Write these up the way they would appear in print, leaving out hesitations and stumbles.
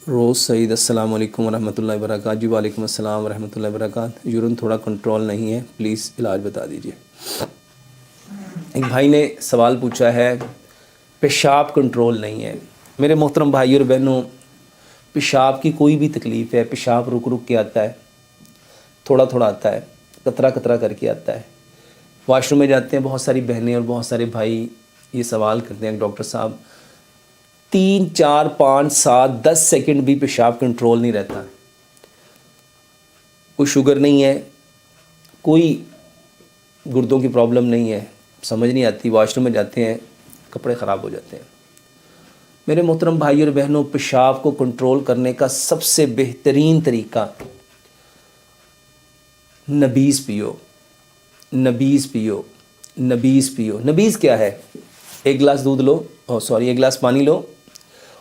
روز سعید السلام علیکم ورحمۃ اللہ وبرکاتہ. جی وعلیکم السلام ورحمۃ اللہ وبرکاتہ. یورین تھوڑا کنٹرول نہیں ہے, پلیز علاج بتا دیجیے. ایک بھائی نے سوال پوچھا ہے, پیشاب کنٹرول نہیں ہے. میرے محترم بھائی اور بہنوں, پیشاب کی کوئی بھی تکلیف ہے, پیشاب رک رک کے آتا ہے, تھوڑا تھوڑا آتا ہے, قطرہ قطرہ کر کے آتا ہے. واش روم میں جاتے ہیں, بہت ساری بہنیں اور بہت سارے بھائی یہ سوال کرتے ہیں, ڈاکٹر صاحب 3 4 5 7 10 سیکنڈ بھی پیشاب کنٹرول نہیں رہتا. کوئی شوگر نہیں ہے, کوئی گردوں کی پرابلم نہیں ہے, سمجھ نہیں آتی. واش روم میں جاتے ہیں, کپڑے خراب ہو جاتے ہیں. میرے محترم بھائی اور بہنوں, پیشاب کو کنٹرول کرنے کا سب سے بہترین طریقہ نبیز پیو. نبیز پیو, نبیز پیو. نبیز کیا ہے؟ ایک گلاس دودھ لو, ایک گلاس پانی لو,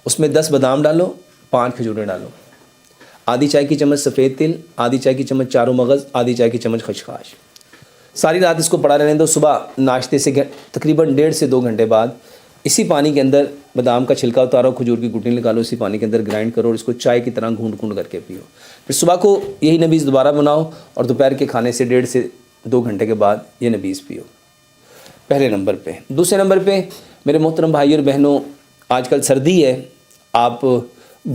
اس میں 10 بادام ڈالو, 5 کھجوریں ڈالو, آدھی چائے کی چمچ سفید تل, آدھی چائے کی چمچ چاروں مغز, آدھی چائے کی چمچ خشخاش. ساری رات اس کو پڑا رہنے دو. صبح ناشتے سے تقریباً 1.5 سے 2 گھنٹے بعد اسی پانی کے اندر بادام کا چھلکا اتارو, کھجور کی گٹلی نکالو, اسی پانی کے اندر گرائنڈ کرو اور اس کو چائے کی طرح گھونٹ گھونٹ کر کے پیو. پھر صبح کو یہی نبیز دوبارہ بناؤ اور دوپہر کے کھانے سے 1.5 سے 2 گھنٹے کے بعد یہ نبیز پیو. پہلے نمبر پہ. دوسرے نمبر پہ میرے محترم بھائی اور بہنوں, آج کل سردی ہے, آپ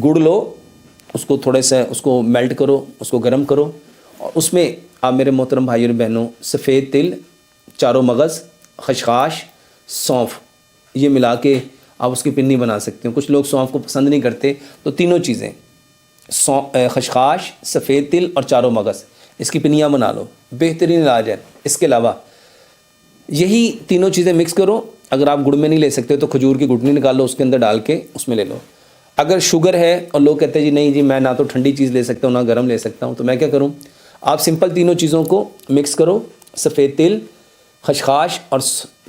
گڑ لو, اس کو تھوڑے سے اس کو میلٹ کرو, اس کو گرم کرو, اور اس میں آپ میرے محترم بھائی اور بہنوں سفید تل, چاروں مغز, خشخاش, سونف, یہ ملا کے آپ اس کی پنی بنا سکتے ہیں. کچھ لوگ سونف کو پسند نہیں کرتے, تو تینوں چیزیں خشخاش, سفید تل اور چاروں مغز, اس کی پنیاں بنا لو, بہترین علاج ہے. اس کے علاوہ یہی تینوں چیزیں مکس کرو. اگر آپ گڑ میں نہیں لے سکتے تو کھجور کی گٹنی نکالو, اس کے اندر ڈال کے اس میں لے لو. اگر شوگر ہے اور لوگ کہتے ہیں جی نہیں جی میں نہ تو ٹھنڈی چیز لے سکتا ہوں نہ گرم لے سکتا ہوں, تو میں کیا کروں, آپ سمپل تینوں چیزوں کو مکس کرو, سفید تل, خشخاش اور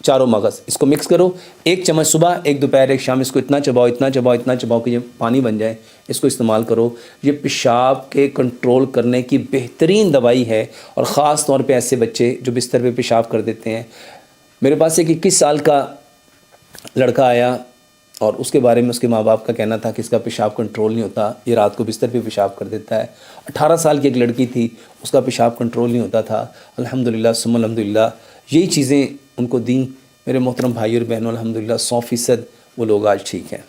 چاروں مغز, اس کو مکس کرو. 1 چمچ صبح, 1 دوپہر, 1 شام, اس کو اتنا چباؤ اتنا چباؤ اتنا چباؤ کہ یہ پانی بن جائے. اس کو استعمال کرو. یہ پیشاب کے کنٹرول کرنے کی بہترین دوائی ہے, اور خاص طور پہ ایسے بچے جو بستر پہ پیشاب کر دیتے ہیں. میرے پاس ایک 21 سال کا لڑکا آیا, اور اس کے بارے میں اس کے ماں باپ کا کہنا تھا کہ اس کا پیشاب کنٹرول نہیں ہوتا, یہ رات کو بستر پہ پیشاب کر دیتا ہے. 18 سال کی ایک لڑکی تھی, اس کا پیشاب کنٹرول نہیں ہوتا تھا. الحمدللہ ثم الحمدللہ یہی چیزیں ان کو دیں. میرے محترم بھائی اور بہنوں, الحمدللہ 100% وہ لوگ آج ٹھیک ہیں.